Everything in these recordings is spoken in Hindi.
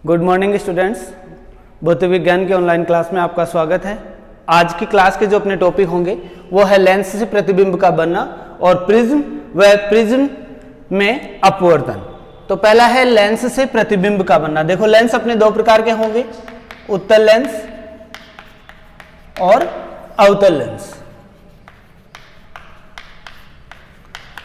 गुड मॉर्निंग स्टूडेंट्स, भौतिक विज्ञान के ऑनलाइन क्लास में आपका स्वागत है। आज की क्लास के जो अपने टॉपिक होंगे वो है लेंस से प्रतिबिंब का बनना और प्रिज्म व प्रिज्म में अपवर्तन। तो पहला है लेंस से प्रतिबिंब का बनना। देखो लेंस अपने दो प्रकार के होंगे, उत्तल लेंस और अवतल लेंस।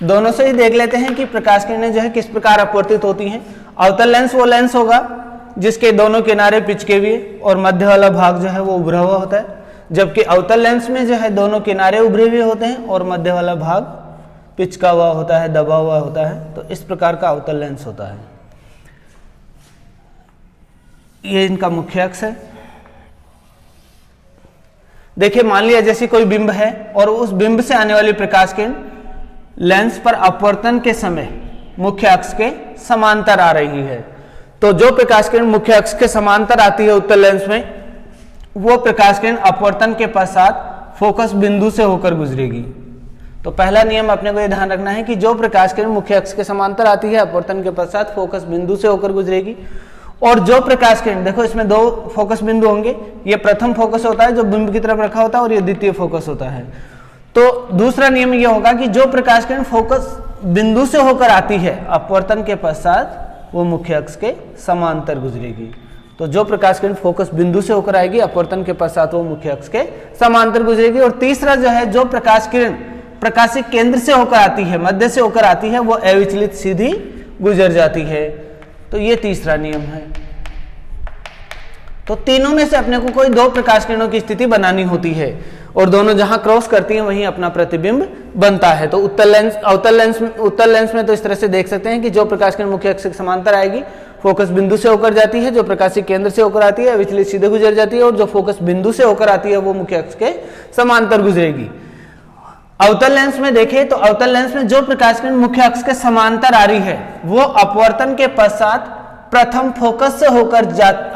दोनों से ही देख लेते हैं कि प्रकाश किरणें जो है किस प्रकार अपवर्तित होती हैं। अवतल लेंस वो लेंस होगा जिसके दोनों किनारे पिचके हुए और मध्य वाला भाग जो है वो उभरा हुआ होता है, जबकि अवतल लेंस में जो है दोनों किनारे उभरे हुए होते हैं और मध्य वाला भाग पिचका हुआ होता है, दबा हुआ होता है। तो इस प्रकार का अवतल लेंस होता है। ये इनका मुख्य अक्ष है। देखिए मान लिया जैसे कोई बिंब है और उस बिंब से आने वाली प्रकाश किरण लेंस पर अपवर्तन के समय मुख्य अक्ष के समांतर आ रही है। तो जो प्रकाश किरण मुख्य अक्ष के समांतर आती है उत्तल लेंस में, वो प्रकाश किरण अपवर्तन के पश्चात फोकस बिंदु से होकर गुजरेगी। तो पहला नियम अपने को यह ध्यान रखना है कि जो प्रकाश किरण मुख्य अक्ष के समांतर आती है अपवर्तन के पश्चात फोकस बिंदु से होकर गुजरेगी। और जो प्रकाश किरण, देखो इसमें दो फोकस बिंदु होंगे, ये प्रथम फोकस होता है जो बिंब की तरफ रखा होता है और ये द्वितीय फोकस होता है। तो दूसरा नियम यह होगा कि जो प्रकाश किरण फोकस बिंदु से होकर आती है अपवर्तन के पश्चात वो मुख्य अक्ष के समांतर गुजरेगी। तो जो प्रकाश किरण फोकस बिंदु से होकर आएगी अपवर्तन के पश्चात वो मुख्य अक्ष के समांतर गुजरेगी। और तीसरा जो है, जो प्रकाश किरण प्रकाशीय केंद्र से होकर आती है, मध्य से होकर आती है, वो अविचलित सीधी गुजर जाती है। तो ये तीसरा नियम है। तो तीनों में से अपने को कोई दो प्रकाश किरणों की स्थिति बनानी होती है और दोनों जहां क्रॉस करती हैं वहीं अपना प्रतिबिंब बनता है। तो उत्तल लेंस में तो इस तरह से देख सकते हैं कि जो प्रकाश किरण मुख्य अक्ष के समांतर आएगी फोकस बिंदु से होकर जाती है, जो प्रकाशीय केंद्र से होकर आती है विचलित सीधे गुजर जाती है, और जो फोकस बिंदु से होकर आती है वो मुख्य अक्ष के समांतर गुजरेगी। अवतल लेंस में देखें तो अवतल लेंस में जो प्रकाश किरण मुख्य अक्ष के समांतर आ रही है वो अपवर्तन के पश्चात प्रथम फोकस से होकर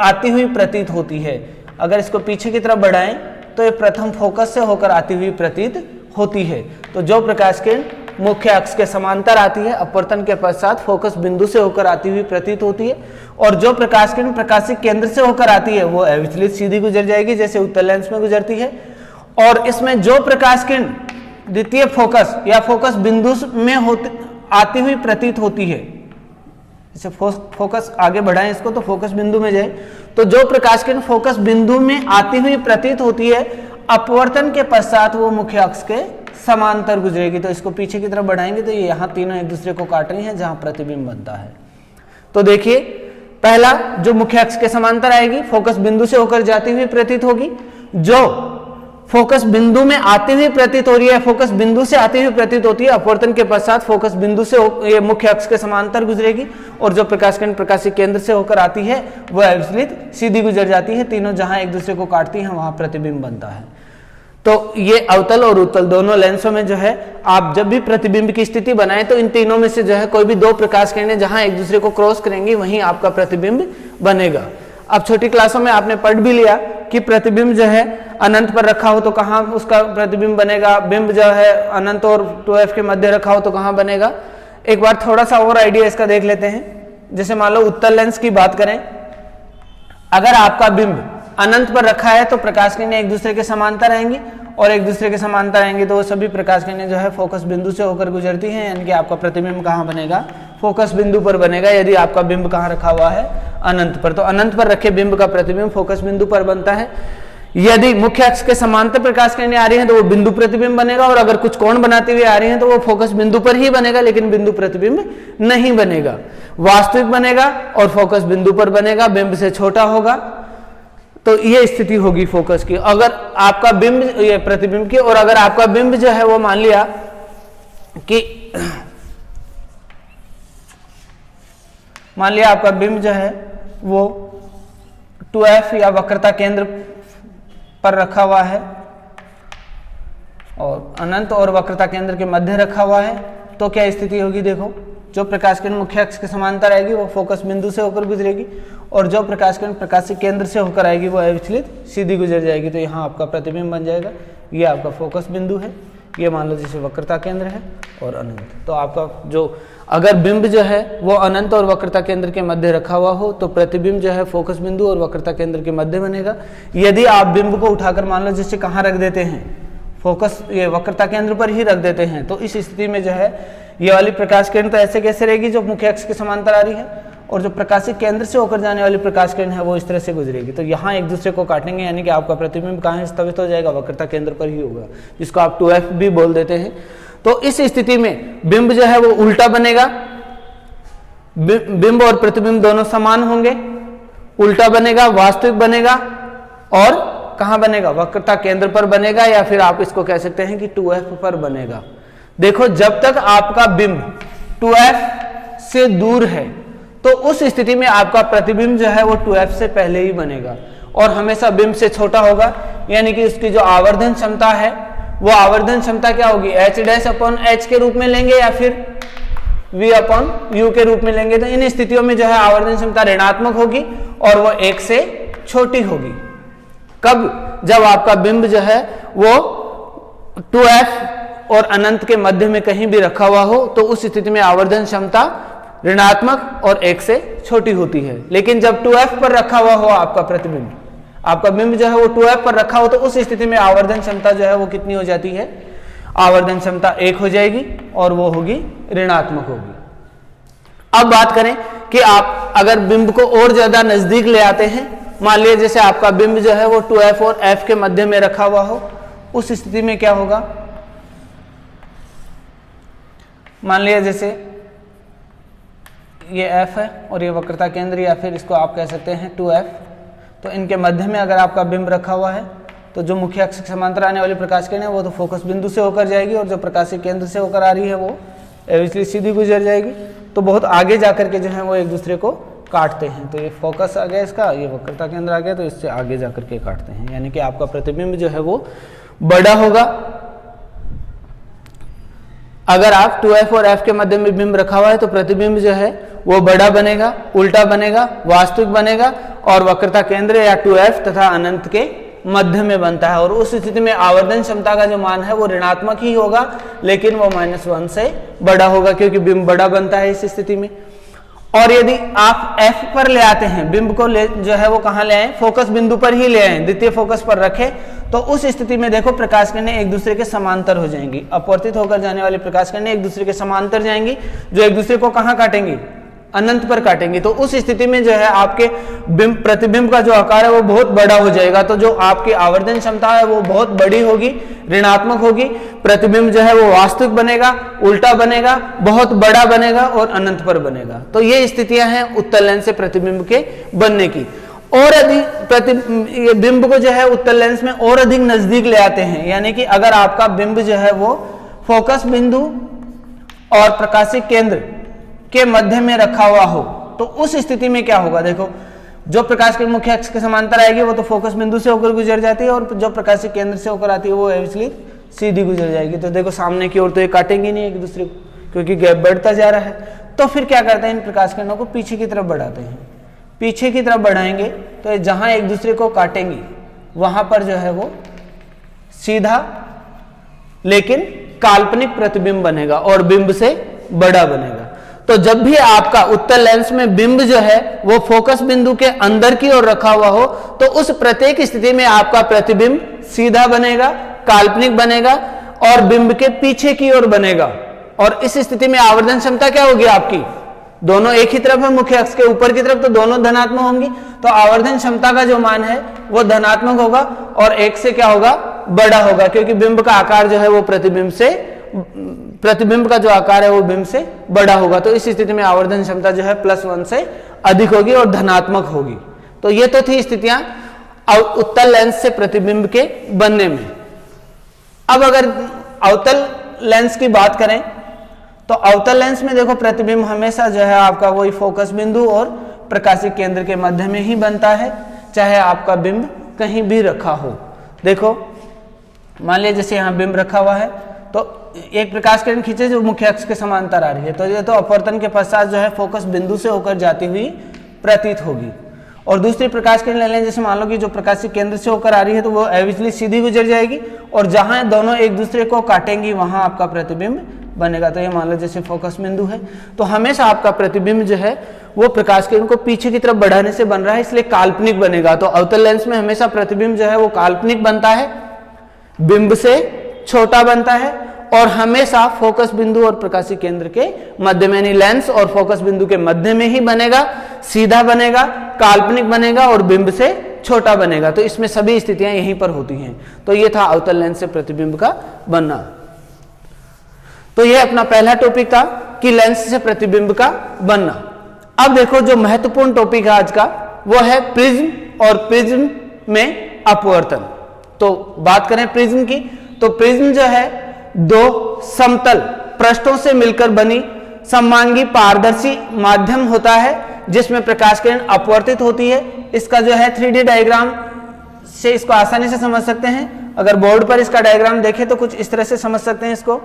आती हुई प्रतीत होती है। अगर इसको पीछे की तरफ बढ़ाएं तो ये प्रथम फोकस से होकर आती हुई प्रतीत होती है। तो जो प्रकाश किरण मुख्य अक्ष के समांतर आती है अपवर्तन के पश्चात फोकस बिंदु से होकर आती हुई प्रतीत होती है, और जो प्रकाश किरण प्रकाशीय केंद्र से होकर आती है वो अविचलित सीधी गुजर जाएगी जैसे उत्तल लेंस में गुजरती है। और इसमें जो प्रकाश किरण द्वितीय फोकस या फोकस बिंदु में आती हुई प्रतीत होती है, जैसे फोकस आगे बढ़ाएं इसको तो फोकस बिंदु में जाए, तो जो प्रकाश किरण फोकस बिंदु में आती हुई प्रतीत होती है अपवर्तन के पश्चात वो मुख्य अक्ष के समांतर गुजरेगी। तो इसको पीछे की तरफ बढ़ाएंगे तो ये यहाँ तीनों एक दूसरे को काट रही हैं जहां प्रतिबिंब बनता है। तो देखिए पहला जो मुख्य अक्ष के समांतर आएगी फोकस बिंदु से होकर जाती हुई प्रतीत होगी, जो फोकस बिंदु में आती हुई प्रतीत हो रही है, फोकस बिंदु से आती हुई प्रतीत होती है अपवर्तन के पश्चात फोकस बिंदु से ये मुख्य अक्ष के समांतर गुजरेगी, और जो प्रकाश किरण प्रकाशीय केंद्र से होकर आती है वह अविचलित सीधी गुजर जाती है। तीनों जहां एक दूसरे को काटती हैं वहां प्रतिबिंब बनता है। तो ये अवतल और उत्तल दोनों लेंसों में जो है आप जब भी प्रतिबिंब की स्थिति बनाएं तो इन तीनों में से जो है कोई भी दो प्रकाश किरणें जहां एक दूसरे को क्रॉस करेंगी वहीं आपका प्रतिबिंब बनेगा। अब छोटी क्लासों में आपने पढ़ भी लिया कि प्रतिबिंब जो है अनंत पर रखा हो तो कहाँ उसका प्रतिबिंब बनेगा, बिंब जो है अनंत और 2f के मध्य रखा हो तो कहाँ बनेगा। एक बार थोड़ा सा और आइडिया इसका देख लेते हैं। जैसे मान लो उत्तल लेंस की बात करें, अगर आपका बिंब अनंत पर रखा है तो प्रकाश किरणें एक दूसरे के समांतर आएंगी, और एक दूसरे के समांतर आएंगे तो वो सभी प्रकाश किरणें जो है फोकस बिंदु से होकर गुजरती हैं, यानी कि आपका प्रतिबिंब कहाँ बनेगा, फोकस बिंदु पर बनेगा। यदि आपका बिंब कहाँ रखा हुआ है, अनंत पर, तो अनंत पर रखे बिंब का प्रतिबिंब फोकस बिंदु पर बनता है। यदि मुख्य अक्ष के समांतर प्रकाश किरणें आ रही हैं तो वो बिंदु प्रतिबिंब बनेगा, और अगर कुछ कोण बनाती हुई आ रही हैं तो वो फोकस बिंदु पर ही बनेगा लेकिन बिंदु प्रतिबिंब नहीं बनेगा। वास्तविक बनेगा और फोकस बिंदु पर बनेगा, बिंब से छोटा होगा। तो ये स्थिति होगी फोकस की। अगर आपका बिंब ये प्रतिबिंब की, और अगर आपका बिंब जो है वो मान लिया आपका बिंब जो है वो 2f या वक्रता केंद्र पर रखा हुआ है और अनंत और वक्रता केंद्र के मध्य रखा हुआ है, तो क्या स्थिति होगी। देखो जो प्रकाश किरण मुख्य अक्ष के समांतर आएगी वो फोकस बिंदु से होकर गुजरेगी, और जो प्रकाश किरण प्रकाशीय केंद्र से होकर आएगी वो अविचलित सीधी गुजर जाएगी। तो यहाँ आपका प्रतिबिंब बन जाएगा। ये आपका फोकस बिंदु है, ये मान लो जैसे वक्रता केंद्र है और अनंत। तो आपका जो अगर बिंब जो है वो अनंत और वक्रता केंद्र के मध्य रखा हुआ हो तो प्रतिबिंब जो है फोकस बिंदु और वक्रता केंद्र के मध्य बनेगा। यदि आप बिंब को उठाकर मान लो जैसे कहाँ रख देते हैं, फोकस ये वक्रता केंद्र पर ही रख देते हैं, तो इस स्थिति में जो है ये वाली प्रकाश किरण तो ऐसे कैसे रहेगी जो मुख्य अक्ष के समांतर आ रही है, और जो प्रकाशित केंद्र से होकर जाने वाली प्रकाश किरण है वो इस तरह से गुजरेगी। तो यहाँ एक दूसरे को काटेंगे, यानी कि आपका प्रतिबिंब कहाँ स्थगित हो जाएगा, वक्रता केंद्र पर ही होगा, जिसको आप 2f भी बोल देते हैं। तो इस स्थिति में बिंब जो है वो उल्टा बनेगा, बिंब और प्रतिबिंब दोनों समान होंगे, उल्टा बनेगा, वास्तविक बनेगा, और कहाँ बनेगा, वक्रता केंद्र पर बनेगा, या फिर आप इसको कह सकते हैं कि 2f पर बनेगा। देखो जब तक आपका बिंब 2f से दूर है तो उस स्थिति में आपका प्रतिबिंब जो है वो 2f से पहले ही बनेगा, और हमेशा बिंब से छोटा होगा, यानी कि उसकी जो आवर्धन क्षमता है वो आवर्धन क्षमता क्या होगी, h' के रूप में लेंगे या फिर v/u के रूप में लेंगे। तो इन स्थितियों में जो है आवर्धन क्षमता ऋणात्मक होगी और वो 1 से छोटी होगी। कब, जब आपका बिंब जो है वो 2f और अनंत के मध्य में कहीं भी रखा हुआ हो तो उस स्थिति में आवर्धन क्षमता ऋणात्मक और 1 से छोटी होती है। लेकिन जब 2f पर रखा हुआ हो आपका प्रतिबिंब, आपका बिंब जो है वो 2f पर रखा हो तो उस स्थिति में आवर्धन क्षमता जो है वो कितनी हो जाती है, आवर्धन क्षमता 1 हो जाएगी और वो होगी ऋणात्मक होगी। अब बात करें कि आप अगर बिंब को और ज्यादा नजदीक ले आते हैं, मान लिया जैसे आपका बिंब जो है वो 2f और f के मध्य में रखा हुआ हो, उस स्थिति में क्या होगा, मान लिया जैसे ये f है और ये वक्रता केंद्र, या फिर इसको आप कह सकते हैं 2f, तो इनके मध्य में अगर आपका बिंब रखा हुआ है तो जो मुख्य अक्ष के समांतर आने वाली प्रकाश किरण है वो तो फोकस बिंदु से होकर जाएगी, और जो प्रकाशित केंद्र से होकर आ रही है वो इसलिए सीधी गुजर जाएगी। तो बहुत आगे जाकर के जो है वो एक दूसरे को काटते हैं। तो ये फोकस आ गया इसका, ये वक्रता केंद्र आ गया, तो इससे आगे जाकर के काटते हैं, यानी कि आपका प्रतिबिंब जो है वो बड़ा होगा। अगर आप 2f और f के मध्य में बिंब रखा हुआ है तो प्रतिबिंब जो है वो बड़ा बनेगा, उल्टा बनेगा, वास्तविक बनेगा, और वक्रता केंद्र या 2f तथा अनंत के मध्य में बनता है। और उस स्थिति में आवर्धन क्षमता का जो मान है वो ऋणात्मक ही होगा, लेकिन वो -1 से बड़ा होगा, क्योंकि बिंब बड़ा बनता है इस स्थिति में। और यदि आप f पर ले आते हैं, बिंब को जो है वो कहाँ ले आए, फोकस बिंदु पर ही ले आए, द्वितीय फोकस पर रखें, तो उस स्थिति में देखो प्रकाश किरणें एक दूसरे के समांतर हो जाएंगी, अपवर्तित होकर जाने वाली प्रकाश किरणें एक दूसरे के समांतर जाएंगी, जो एक दूसरे को कहाँ काटेंगी, अनंत पर काटेंगी। तो उस स्थिति में जो है आपके प्रतिबिंब का जो आकार है वो बहुत बड़ा हो जाएगा, तो जो आपकी आवर्धन क्षमता है वो बहुत बड़ी होगी, ऋणात्मक होगी, प्रतिबिंब जो है वो वास्तविक बनेगा, उल्टा बनेगा, बहुत बड़ा बनेगा और अनंत पर बनेगा। तो ये स्थितियां हैं उत्तल लेंस से प्रतिबिंब के बनने की। और अधिक बिंब को जो है उत्तल लेंस में और अधिक नजदीक ले आते हैं, यानी कि अगर आपका बिंब जो है वो फोकस बिंदु और प्रकाशित केंद्र के मध्य में रखा हुआ हो तो उस स्थिति में क्या होगा, देखो जो प्रकाश के मुख्य अक्ष के समांतर आएगी वो तो फोकस बिंदु से होकर गुजर जाती है, और जो प्रकाशित केंद्र से होकर आती है वो इसलिए सीधी गुजर जाएगी। तो देखो सामने की ओर तो ये काटेंगे नहीं एक दूसरे को, क्योंकि गैप बढ़ता जा रहा है। तो फिर क्या करते हैं, इन प्रकाश किरणों को पीछे की तरफ बढ़ाते हैं। पीछे की तरफ बढ़ाएंगे तो जहां एक दूसरे को काटेंगे वहां पर जो है वो सीधा लेकिन काल्पनिक प्रतिबिंब बनेगा और बिंब से बड़ा बनेगा। तो जब भी आपका उत्तल लेंस में बिंब जो है वो फोकस बिंदु के अंदर की ओर रखा हुआ हो तो उस प्रत्येक स्थिति में आपका प्रतिबिंब सीधा बनेगा, काल्पनिक बनेगा और बिंब के पीछे की ओर बनेगा। और इस स्थिति में आवर्धन क्षमता क्या होगी आपकी, दोनों एक ही तरफ है, मुख्य अक्ष के ऊपर की तरफ, तो दोनों धनात्मक होंगी, तो आवर्धन क्षमता का जो मान है वो धनात्मक होगा और एक से क्या होगा, बड़ा होगा, क्योंकि बिंब का आकार जो है वो प्रतिबिंब का जो आकार है वो बिंब से बड़ा होगा। तो इस स्थिति में आवर्धन क्षमता जो है +1 से अधिक होगी और धनात्मक होगी। तो ये तो थी स्थितियां उत्तल लेंस से प्रतिबिंब के बनने में। अब अगर अवतल लेंस की बात करें तो अवतल लेंस में देखो प्रतिबिंब हमेशा जो है आपका वही फोकस बिंदु और प्रकाशिक केंद्र के मध्य में ही बनता है, चाहे आपका बिंब कहीं भी रखा हो। देखो मान लिया जैसे यहाँ बिंब रखा हुआ है तो एक प्रकाश किरण खींचे जो मुख्य अक्ष के समांतर आ रही है, तो ये तो अपवर्तन के पश्चात जो है फोकस बिंदु से होकर जाती हुई प्रतीत होगी। और दूसरी प्रकाश किरण ले लें, जैसे मान लो कि जो प्रकाश के केंद्र से होकर आ रही है तो वो एविजली सीधी गुजर जाएगी और जहां दोनों एक दूसरे को काटेंगी वहां आपका प्रतिबिंब बनेगा। तो ये मान लो जैसे फोकस बिंदु है, तो हमेशा आपका प्रतिबिंब जो है वो प्रकाश किरण को पीछे की तरफ बढ़ाने से बन रहा है, इसलिए काल्पनिक बनेगा। तो अवतल लेंस में हमेशा प्रतिबिंब जो है वो काल्पनिक बनता है, बिंब से छोटा बनता है और हमेशा फोकस बिंदु और प्रकाशीय केंद्र के मध्य में, यानी लेंस और फोकस बिंदु के मध्य में ही बनेगा, सीधा बनेगा, काल्पनिक बनेगा और बिंब से छोटा बनेगा। तो इसमें सभी स्थितियां यहीं पर होती हैं। तो ये था अवतल लेंस से प्रतिबिंब का बनना। तो ये अपना पहला टॉपिक था कि लेंस से प्रतिबिंब का बनना। अब देखो जो महत्वपूर्ण टॉपिक है आज का वो है प्रिज्म और प्रिज्म में अपवर्तन। तो बात करें प्रिज्म की, तो प्रिज्म जो है दो समतल पृष्ठों से मिलकर बनी सममांगी पारदर्शी माध्यम होता है जिसमें प्रकाश किरण अपवर्तित होती है। इसका जो है 3D डायग्राम से इसको आसानी से समझ सकते हैं। अगर बोर्ड पर इसका डायग्राम देखें तो कुछ इस तरह से समझ सकते हैं इसको।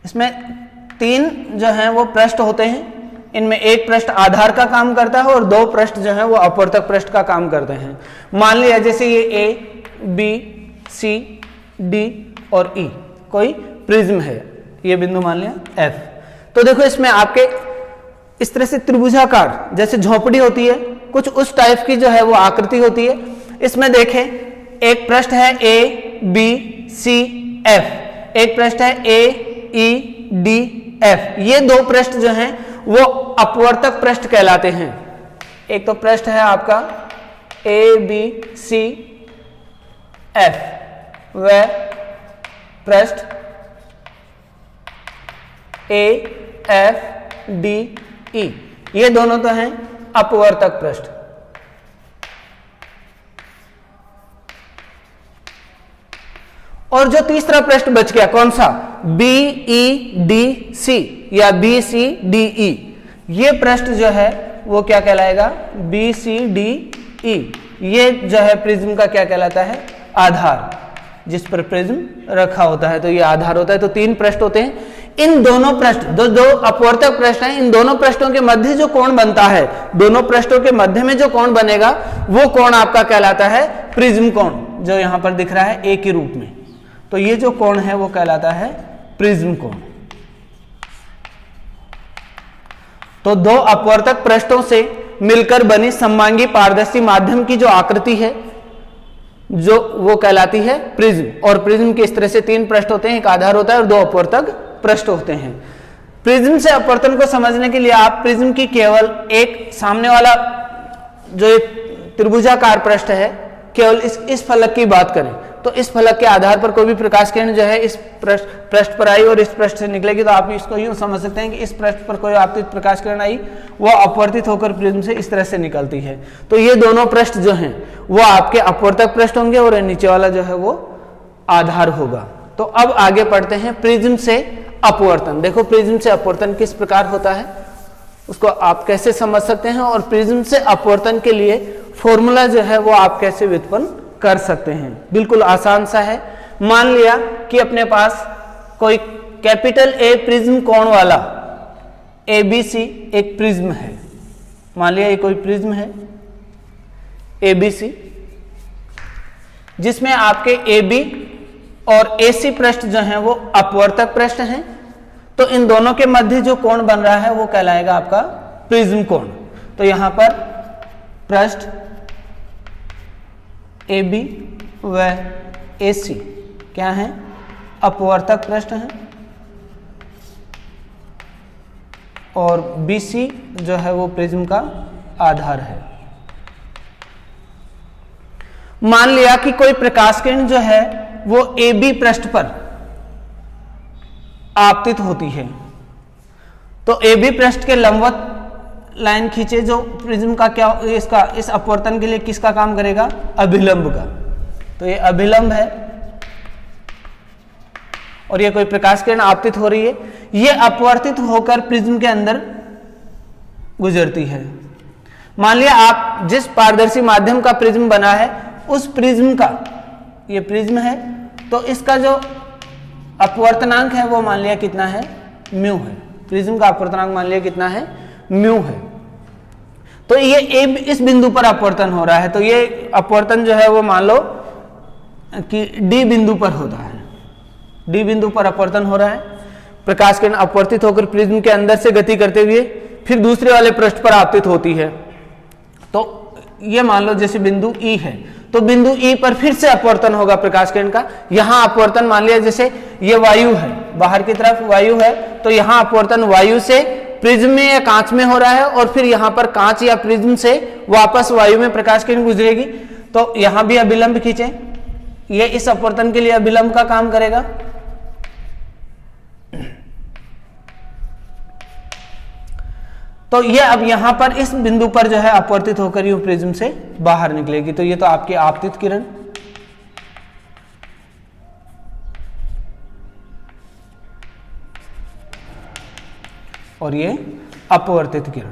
इसमें 3 जो हैं वो पृष्ठ होते हैं। इनमें एक पृष्ठ आधार का काम करता है और 2 पृष्ठ जो है वो अपवर्तक पृष्ठ का काम करते हैं। मान लिया जैसे ये A, B, C, D और E कोई प्रिज्म है, ये बिंदु मान लिया F। तो देखो इसमें आपके इस तरह से त्रिभुजाकार जैसे झोपड़ी होती है, कुछ उस टाइप की जो है वो आकृति होती है। इसमें देखें एक पृष्ठ है A, B, C, F, एक पृष्ठ है A, E, D, F। ये 2 पृष्ठ जो हैं वो अपवर्तक पृष्ठ कहलाते हैं। एक तो पृष्ठ है आपका A, B, C, F, व पृष्ठ A, F, D, E, ये दोनों तो हैं अपवर्तक पृष्ठ। और जो तीसरा पृष्ठ बच गया कौन सा, B, E, D, C या B, C, D, E, ये पृष्ठ जो है वो क्या कहलाएगा, B, C, D, E। ये जो है प्रिज्म का क्या कहलाता है, आधार, जिस पर प्रिज्म रखा होता है। तो ये आधार होता है। तो 3 पृष्ठ होते हैं। इन दोनों पृष्ठ दो अपवर्तक पृष्ठ हैं, इन दोनों पृष्ठों के मध्य जो कोण बनता है, दोनों पृष्ठों के मध्य में जो कोण बनेगा वो कोण आपका कहलाता है प्रिज्म कोण, जो यहां पर दिख रहा है A के रूप में। तो ये जो कोण है वो कहलाता है प्रिज्म कोण। तो 2 अपवर्तक पृष्ठों से मिलकर बनी सममांगी पारदर्शी माध्यम की जो आकृति है जो वो कहलाती है प्रिज्म। और प्रिज्म के इस तरह से 3 पृष्ठ होते हैं, एक आधार होता है और 2 अपवर्तक पृष्ठ होते हैं। प्रिज्म से अपवर्तन को समझने के लिए आप प्रिज्म की केवल एक सामने वाला जो त्रिभुजाकार पृष्ठ है, केवल इस फलक की बात करें तो इस फलक के आधार पर कोई भी प्रकाश किरण जो है इस पृष्ठ पर आई और इस पृष्ठ से निकलेगी, तो आप इसको यूं समझ सकते हैं कि इस पृष्ठ पर कोई आपतित प्रकाश किरण आई, वो अपवर्तित होकर प्रिज्म से इस तरह से निकलती है। तो ये दोनों पृष्ठ जो हैं वो आपके अपवर्तक पृष्ठ होंगे और नीचे वाला जो है वो आधार होगा। तो अब आगे पढ़ते हैं प्रिज्म से अपवर्तन। देखो प्रिज्म से अपवर्तन किस प्रकार होता है, उसको आप कैसे समझ सकते हैं और प्रिज्म से अपवर्तन के लिए फॉर्मूला जो है वो आप कैसे व्युत्पन्न कर सकते हैं। बिल्कुल आसान सा है। मान लिया कि अपने पास कोई कैपिटल A प्रिज्म कोण वाला ABC एक प्रिज्म है। मान लिया ये कोई प्रिज्म है ABC, जिसमें आपके AB और AC पृष्ठ जो हैं वो अपवर्तक पृष्ठ हैं। तो इन दोनों के मध्य जो कोण बन रहा है वो कहलाएगा आपका प्रिज्म कोण। तो यहां पर पृष्ठ AB व AC क्या है, अपवर्तक पृष्ठ हैं और BC जो है वो प्रिज्म का आधार है। मान लिया कि कोई प्रकाश किरण जो है वो AB पृष्ठ पर आपतित होती है, तो AB पृष्ठ के लंबवत लाइन खींचे जो प्रिज्म का क्या इसका इस अपवर्तन के लिए किसका काम करेगा, अभिलंब का। तो ये अभिलंब है और ये कोई प्रकाश किरण आपतित हो रही है, ये अपवर्तित होकर प्रिज्म के अंदर गुजरती है। मान लिया आप जिस पारदर्शी माध्यम का प्रिज्म बना है उस प्रिज्म का, ये प्रिज्म है तो इसका जो अपवर्तनांक है वो मान लिया कितना है, म्यू है। प्रिज्म का अपवर्तनांक मान लिया कितना है, म्यू है। तो ये इस बिंदु पर अपवर्तन हो रहा है, तो ये अपवर्तन जो है वो मान लो कि डी बिंदु पर होता है, डी बिंदु पर अपवर्तन हो रहा है। प्रकाश किरण अपवर्तित होकर प्रिज्म के अंदर से गति करते हुए फिर दूसरे वाले पृष्ठ पर आपतित होती है। तो ये मान लो जैसे बिंदु ई है, तो बिंदु ई पर फिर से अपवर्तन होगा प्रकाश किरण का। यहां अपवर्तन मान लिया जैसे ये वायु है, बाहर की तरफ वायु है, तो यहां अपवर्तन वायु से प्रिज्म में या कांच में हो रहा है, और फिर यहां पर कांच या प्रिज्म से वापस वायु में प्रकाश किरण गुजरेगी। तो यहां भी अभिलंब खींचे, ये इस अपवर्तन के लिए अभिलंब का काम करेगा। तो ये अब यहां पर इस बिंदु पर जो है अपवर्तित होकर यूं प्रिज्म से बाहर निकलेगी। तो ये तो आपकी आपतित किरण, और ये अपवर्तित किरण।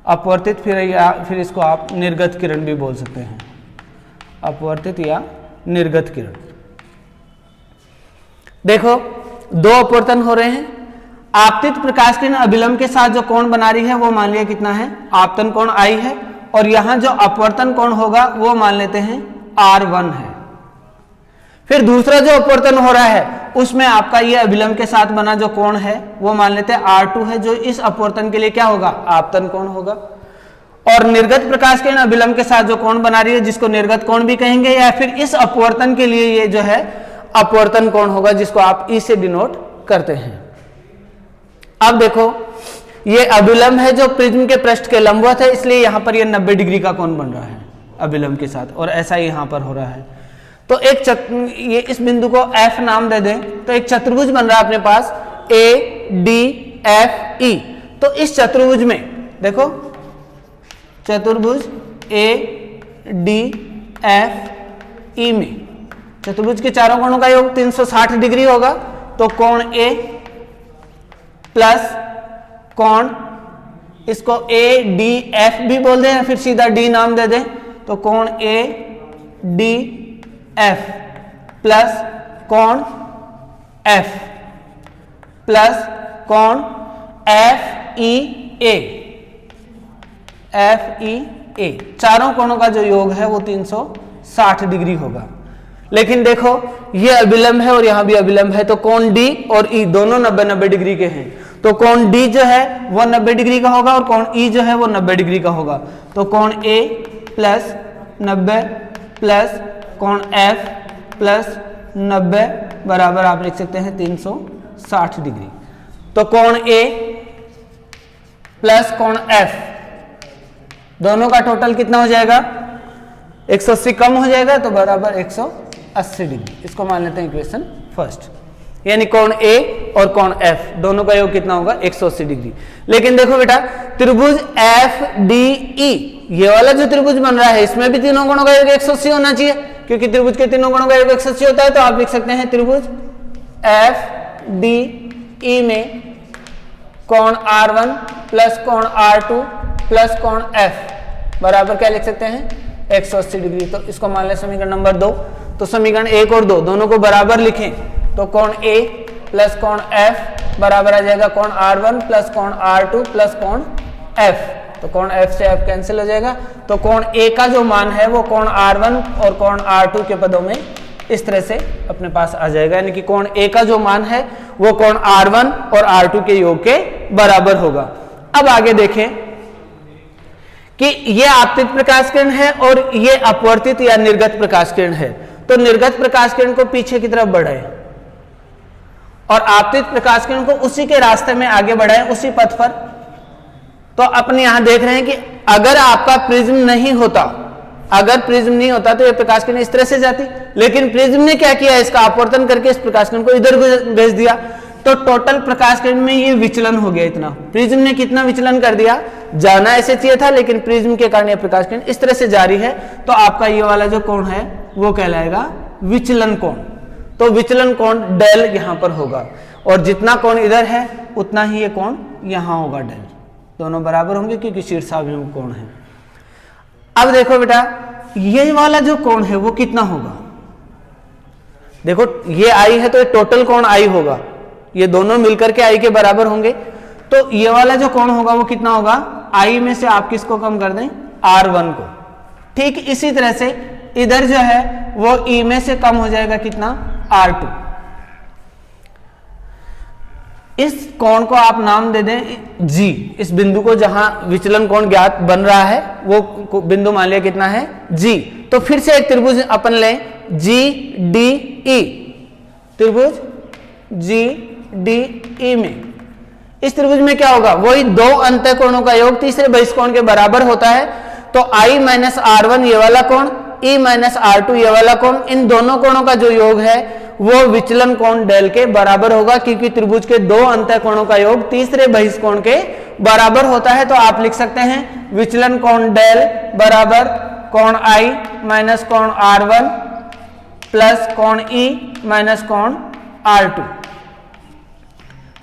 अपवर्तित फिर इसको आप निर्गत किरण भी बोल सकते हैं, अपवर्तित या निर्गत किरण। देखो दो अपवर्तन हो रहे हैं। आपतित प्रकाश किरण अभिलंब के साथ जो कोण बना रही है वो मान लिया कितना है, आपतन कोण I है, और यहां जो अपवर्तन कोण होगा वो मान लेते हैं R1 है। फिर दूसरा जो अपवर्तन हो रहा है उसमें आपका ये अभिलंब के साथ बना जो कोण है वो मान लेते हैं R2 है, जो इस अपवर्तन के लिए क्या होगा, आपतन कोण होगा। और निर्गत प्रकाश किरण अभिलंब के साथ जो कोण बना रही है जिसको निर्गत कोण भी कहेंगे, या फिर इस अपवर्तन के लिए ये जो है अपवर्तन कोण होगा, जिसको आप ई से डिनोट करते हैं। अब देखो ये अभिलंब है जो प्रिज्म के पृष्ठ के लंबवत है, इसलिए यहां पर ये 90 डिग्री का कोण बन रहा है अभिलंब के साथ, और ऐसा ही यहां पर हो रहा है। तो ये इस बिंदु को F नाम दे दें, तो एक चतुर्भुज बन रहा है अपने पास ADFE। तो इस चतुर्भुज में देखो, चतुर्भुज ADFE में चतुर्भुज के चारों कोणों का योग 360 डिग्री होगा। तो कोण A प्लस कोण, इसको ADF भी बोल दें या फिर सीधा D नाम दे दें, तो कोण ADF प्लस कोण F प्लस कोण FEA, चारों कोणों का जो योग है वो 360 डिग्री होगा। लेकिन देखो ये अभिलंब है और यहां भी अभिलंब है, तो कोण D और E दोनों 90-90 डिग्री के हैं। तो कोण D जो है वो 90 डिग्री का होगा और कोण E जो है वो 90 डिग्री का होगा। तो कोण A प्लस 90 प्लस कोण F प्लस 90 बराबर आप लिख सकते हैं 360 डिग्री। तो कोण A प्लस कोण F दोनों का टोटल कितना हो जाएगा, 180 कम हो जाएगा, तो बराबर 180 डिग्री। इसको मान लेते हैं इक्वेशन फर्स्ट, यानी कोण A और कोण F दोनों का योग कितना होगा, 180 डिग्री। लेकिन देखो बेटा त्रिभुज FDE, ये वाला जो त्रिभुज बन रहा है इसमें भी तीनों कोणों का योग 180 होना चाहिए, क्योंकि त्रिभुज के तीनों कोणों का योग 180 होता है। तो आप लिख सकते हैं त्रिभुज FDE में कोण R1 प्लस कोण R2 प्लस कोण F बराबर क्या लिख सकते हैं, 180 डिग्री। तो इसको मान लें समीकरण नंबर 2। तो समीकरण 1 और 2 दोनों को बराबर लिखें, तो कोण A प्लस कोण F बराबर आ जाएगा कोण R1 प्लस कोण R2 प्लस कोण F। तो कोण F से F कैंसिल हो जाएगा। तो कोण A का जो मान है वो कोण R1 और कोण R2 के पदों में इस तरह से अपने पास आ जाएगा, यानी कि कोण A का जो मान है वो कोण R1 और R2 के योग के बराबर होगा। अब आगे देखें कि ये आपतित प्रकाश किरण है और ये अपवर्तित या निर्गत प्रकाश किरण है। तो निर्गत प्रकाश किरण को पीछे की तरफ बढ़ाएं और आपतित प्रकाश किरण को उसी के रास्ते में आगे बढ़ाएं, उसी पथ पर। तो अपन यहां देख रहे हैं कि अगर आपका प्रिज्म नहीं होता, अगर प्रिज्म नहीं होता तो ये प्रकाश किरण इस तरह से जाती, लेकिन प्रिज्म ने क्या किया, इसका अपवर्तन करके इस प्रकाश किरण को इधर भेज दिया। तो टोटल प्रकाश किरण में ये विचलन हो गया इतना। प्रिज्म ने कितना विचलन कर दिया, जाना ऐसे चाहिए था लेकिन प्रिज्म के कारण ये प्रकाश किरण इस तरह से जा रही है। तो आपका ये वाला जो कोण है वो कहलाएगा विचलन कोण। तो विचलन कोण डेल यहां पर होगा, और जितना कोण इधर है उतना ही ये कोण यहां होगा डेल। दोनों बराबर होंगे क्योंकि शीर्षाभिमुख कोण है। अब देखो बेटा ये वाला जो कोण है वो कितना होगा, देखो ये आई है तो ये टोटल कोण आई होगा, ये दोनों मिलकर के आई के बराबर होंगे। तो ये वाला जो कोण होगा वो कितना होगा, आई में से आप किसको कम कर दें, R1 को। ठीक इसी तरह से इधर जो है वो E में से कम हो जाएगा कितना, R2। इस कोण को आप नाम दे दें G, इस बिंदु को जहां विचलन कोण ज्ञात बन रहा है वो बिंदु मान लिया कितना है, G। तो फिर से एक त्रिभुज अपन लें GDE, त्रिभुज GDE में, इस त्रिभुज में क्या होगा, वही दो अंतःकोणों का योग तीसरे बहिष्कोण के बराबर होता है। तो I माइनस R1 ये वाला कोण, E माइनस R2 ये वाला कोण, इन दोनों कोणों का जो योग है वो विचलन कोण डेल के बराबर होगा, क्योंकि त्रिभुज के दो अंतःकोणों का योग तीसरे बहिष्कोण के बराबर होता है। तो आप लिख सकते हैं विचलन कोण डेल बराबर कोण I माइनस कोण R1 प्लस कोण E माइनस कोण R2।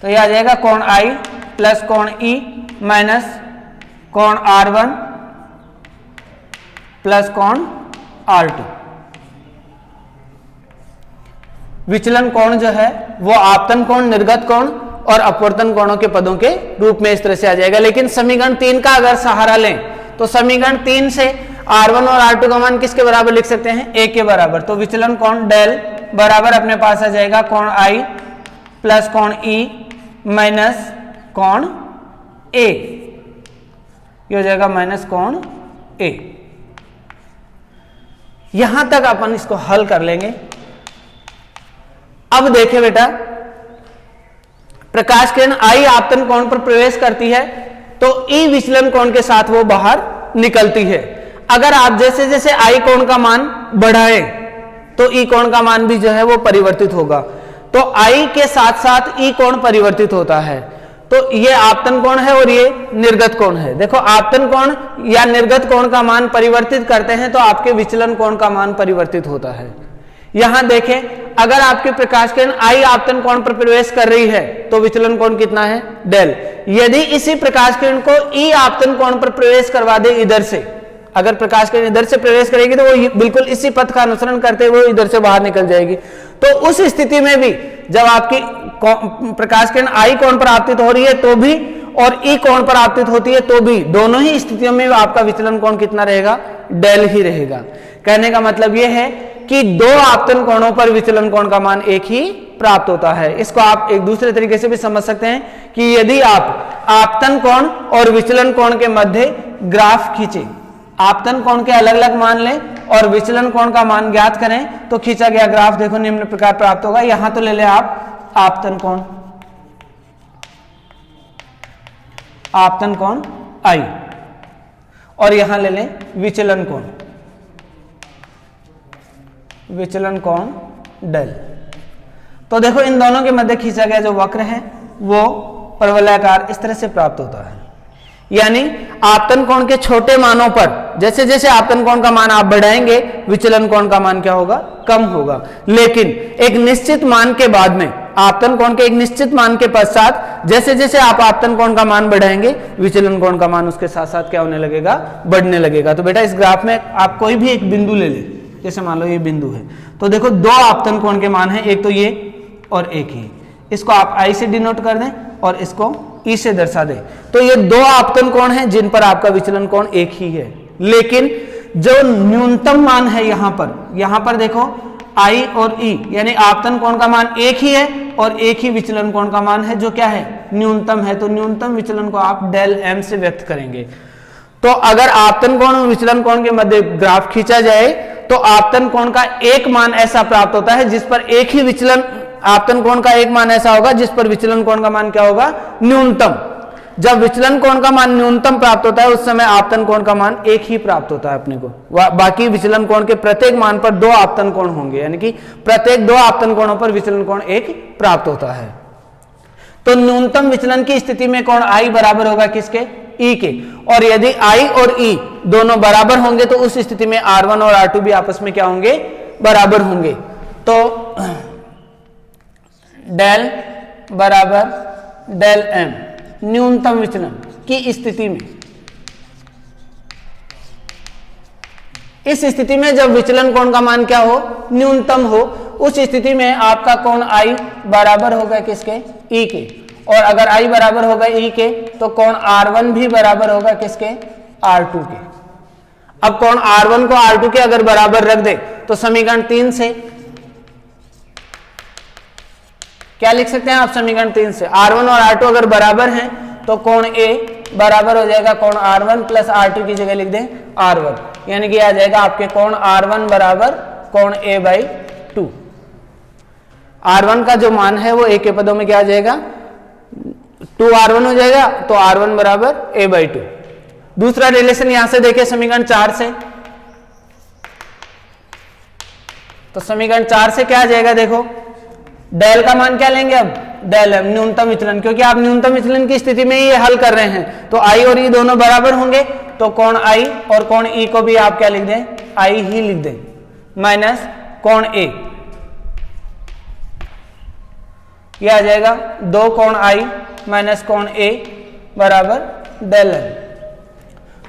तो यह आ जाएगा कोण I प्लस कोण E माइनस कोण R1 प्लस कोण R2। विचलन कोण जो है वो आपतन कोण, निर्गत कोण और अपवर्तन कोणों के पदों के रूप में इस तरह से आ जाएगा। लेकिन समीकरण 3 का अगर सहारा लें तो समीकरण 3 से R1 और R2 का मान किसके बराबर लिख सकते हैं, A के बराबर। तो विचलन कोण डेल बराबर अपने पास आ जाएगा कोण I प्लस कोण E माइनस कोण A, ये हो जाएगा माइनस कोण A। यहां तक अपन इसको हल कर लेंगे। अब देखें बेटा, प्रकाश किरण I आपतन कोण पर प्रवेश करती है तो E विचलन कोण के साथ वो बाहर निकलती है। अगर आप जैसे जैसे I कोण का मान बढ़ाएं तो E कोण का मान भी जो है वो परिवर्तित होगा। तो I के साथ साथ E कोण परिवर्तित होता है। तो ये आपतन कोण है और ये निर्गत कोण है। देखो आपतन कोण या निर्गत कोण का मान परिवर्तित करते हैं तो आपके विचलन कोण का मान परिवर्तित होता है। यहां देखें, अगर आपके प्रकाश किरण I आपतन कोण पर प्रवेश कर रही है तो विचलन कोण कितना है, डेल। यदि इसी प्रकाश किरण को E आपतन कोण पर प्रवेश करवा दे इधर से, अगर प्रकाश किरण इधर से प्रवेश करेगी तो वो बिल्कुल इसी पथ का अनुसरण करते हुए इधर से बाहर निकल जाएगी। तो उस स्थिति में भी जब आपकी प्रकाश किरण I कोण पर आपतित हो रही है तो भी और E कोण पर आपतित होती है तो भी, दोनों ही स्थितियों में आपका विचलन कोण कितना रहेगा, डेल ही रहेगा। कहने का मतलब यह है कि दो आपतन कोणों पर विचलन कोण का मान एक ही प्राप्त होता है। इसको आप एक दूसरे तरीके से भी समझ सकते हैं कि यदि आप आपतन कोण और विचलन कोण के मध्य ग्राफ खींचे, आपतन कोण के अलग अलग मान लें और विचलन कोण का मान ज्ञात करें तो खींचा गया ग्राफ देखो निम्न प्रकार प्राप्त होगा। यहां तो ले लें आप आपतन कोण, आपतन कोण I, और यहां ले लें विचलन कोण, विचलन कोण डेल। तो देखो इन दोनों के मध्य खींचा गया जो वक्र है वो परवलयाकार इस तरह से प्राप्त होता है। यानी आपतन कोण के छोटे मानों पर जैसे जैसे आपतन कोण का मान आप बढ़ाएंगे विचलन कोण का मान क्या होगा, कम होगा। लेकिन एक निश्चित मान के बाद में, आपतन कोण के एक निश्चित मान के पश्चात जैसे जैसे आप आपतन कोण का मान बढ़ाएंगे विचलन कोण का मान उसके साथ साथ क्या होने लगेगा, बढ़ने लगेगा। तो बेटा इस ग्राफ में आप कोई भी एक बिंदु ले लें, जैसे मान लो ये बिंदु है, तो देखो दो आपतन कोण के मान है, एक तो ये और एक ही। इसको आप I से डिनोट कर दें और इसको E से दर्शा दें। तो ये दो आपतन कोण हैं जिन पर आपका विचलन कोण एक ही है। लेकिन जो न्यूनतम मान है यहां पर देखो I और E यानी आपतन कोण का मान एक ही है और एक ही विचलन कोण का मान है जो क्या है, न्यूनतम है। तो न्यूनतम विचलन को आप डेल M से व्यक्त करेंगे। तो अगर आपतन कोण और विचलन कोण के मध्य ग्राफ खींचा जाए तो आपतन कोण का एक मान ऐसा प्राप्त होता है जिस पर एक ही विचलन, आपतन कोण का एक मान ऐसा होगा जिस पर विचलन कोण का मान क्या होगा, न्यूनतम। जब विचलन कोण का मान न्यूनतम प्राप्त होता है उस समय आपतन कोण का मान एक ही प्राप्त होता है अपने को। बाकी विचलन कोण के प्रत्येक मान पर दो आपतन कोण होंगे, यानी कि प्रत्येक दो आपतन कोणों पर विचलन कोण एक प्राप्त होता है। तो न्यूनतम विचलन की स्थिति में कोण I बराबर होगा किसके, E के। और यदि I और E दोनों बराबर होंगे तो उस स्थिति में R1 और R2 भी आपस में क्या होंगे, बराबर होंगे। तो डेल बराबर डेल M न्यूनतम विचलन की स्थिति में, इस स्थिति में जब विचलन कोण का मान क्या हो, न्यूनतम हो, उस स्थिति में आपका कोण I बराबर होगा किसके, E के, और अगर I बराबर होगा E के तो कोण R1 भी बराबर होगा किसके, R2 के। अब कोण R1 को R2 के अगर बराबर रख दे तो समीकरण 3 से क्या लिख सकते हैं आप, समीकरण 3 से R1 और R2 अगर बराबर हैं तो कोण A बराबर हो जाएगा कोण R1 प्लस R2 की जगह लिख दें R1, यानी कि आ जाएगा आपके कोण R1 बराबर कोण A बाई 2। R1 का जो मान है वो A के पदों में क्या आ जाएगा, 2R1 हो जाएगा, तो R1 बराबर A बाई 2। दूसरा रिलेशन यहां से देखिए समीकरण 4 से, तो समीकरण 4 से क्या आ जाएगा, देखो डेल का मान क्या लेंगे अब, डेल एम न्यूनतम विचलन, क्योंकि आप न्यूनतम विचलन की स्थिति में ये हल कर रहे हैं तो आई और ई दोनों बराबर होंगे, तो कोण आई और कोण ई को भी आप क्या लिख दें, आई ही लिख दें, माइनस कोण ए, ये आ जाएगा 2 कोण आई माइनस कोण ए बराबर डेल एम।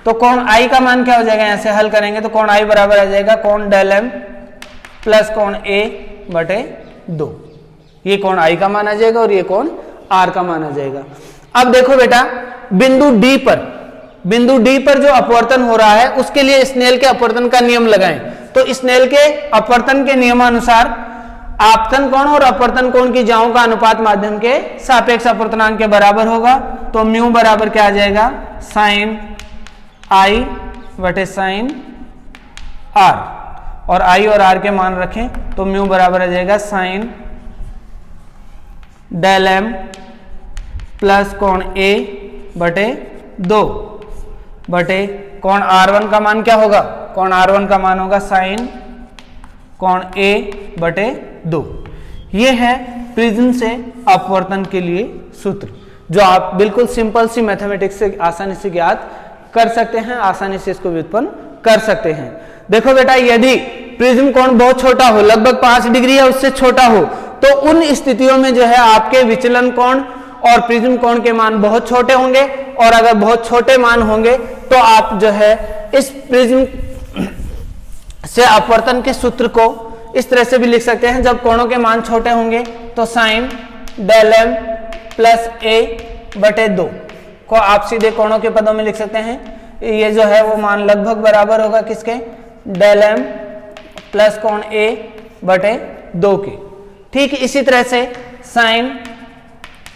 तो कोण आई का मान क्या हो जाएगा, यहां से हल करेंगे तो कोण आई बराबर आ जाएगा कोण डेल एम प्लस कोण ए बटे 2, ये कोण आई का मान आ जाएगा और ये कोण आर का मान आ जाएगा। अब देखो बेटा बिंदु डी पर जो अपवर्तन हो रहा है उसके लिए स्नेल के अपवर्तन का नियम लगाएं। तो स्नेल के अपवर्तन के नियमानुसार आपतन कोण और अपवर्तन कोण की जाओं का अनुपात माध्यम के सापेक्ष अपवर्तनांक के बराबर होगा, तो म्यू बराबर क्या आ जाएगा, साइन आई बटे साइन आर, और आई और आर के मान रखें तो म्यू बराबर आ जाएगा साइन डेल एम प्लस कोण ए बटे 2 बटे कोण R1 का मान क्या होगा, कोण R1 का मान होगा साइन कोण ए बटे 2। ये है प्रिज्म से अपवर्तन के लिए सूत्र, जो आप बिल्कुल सिंपल सी मैथमेटिक्स से आसानी से ज्ञात कर सकते हैं, आसानी से इसको व्युत्पन्न कर सकते हैं। देखो बेटा यदि प्रिज्म कोण बहुत छोटा हो, लगभग 5 डिग्री या उससे छोटा हो, तो उन स्थितियों में जो है आपके विचलन कोण और प्रिज्म कोण के मान बहुत छोटे होंगे, और अगर बहुत छोटे मान होंगे तो आप जो है इस प्रिज्म से अपवर्तन के सूत्र को इस तरह से भी लिख सकते हैं, जब कोणों के मान छोटे होंगे तो साइन डेल एम प्लस ए बटे 2 को आप सीधे कोणों के पदों में लिख सकते हैं। ये जो है वो मान लगभग बराबर होगा किसके, डेल एम प्लस कोण ए बटे 2 के। ठीक इसी तरह से साइन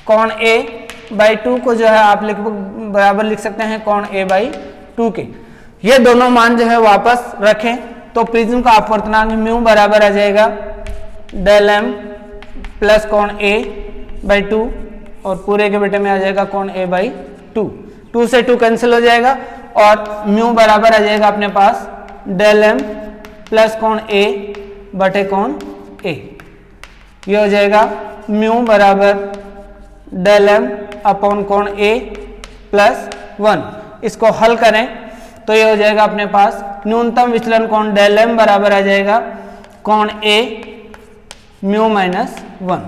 कोण ए बाई 2 को जो है आप बराबर लिख सकते हैं कोण ए बाई 2 के। ये दोनों मान जो है वापस रखें तो प्रिज्म का अपवर्तनांक म्यू बराबर आ जाएगा डेल एम प्लस कोण ए बाई 2, और पूरे के बेटे में आ जाएगा कोण ए बाई 2, 2 से 2 कैंसिल हो जाएगा, और म्यू बराबर आ जाएगा अपने पास डेल एम प्लस कोण ए बटे कोण ए। ये हो जाएगा म्यू बराबर डेल एम अपॉन कोण ए प्लस 1। इसको हल करें तो ये हो जाएगा अपने पास न्यूनतम विचलन कोण डेल एम बराबर आ जाएगा कोण ए म्यू माइनस 1।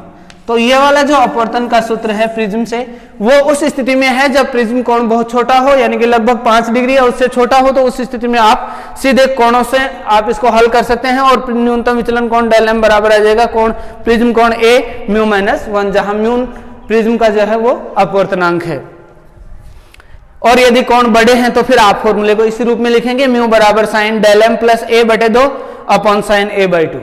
तो ये वाला जो अपवर्तन का सूत्र है प्रिज्म से, वो उस स्थिति में है जब प्रिज्म कोण बहुत छोटा हो, यानी कि लगभग 5 डिग्री या उससे छोटा हो, तो उस स्थिति में आप सीधे कोणों से आप इसको हल कर सकते हैं, और न्यूनतम विचलन कोण डेल एम बराबर आ जाएगा कोण प्रिज्म कोण ए म्यू माइनस 1, जहां म्यू प्रिज्म का जो है वो अपवर्तनांक है। और यदि कोण बड़े हैं तो फिर आप फॉर्मूले को इसी रूप में लिखेंगे, म्यू बराबर साइन डेल एम प्लस ए बटे 2 अपॉन साइन ए बाई 2।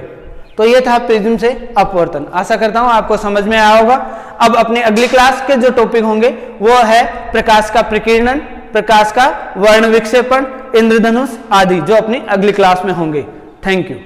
तो ये था प्रिज्म से अपवर्तन। आशा करता हूं आपको समझ में आया होगा। अब अपने अगली क्लास के जो टॉपिक होंगे वो है प्रकाश का प्रकीर्णन, प्रकाश का वर्ण विक्षेपण, इंद्रधनुष आदि, जो अपनी अगली क्लास में होंगे। Thank you.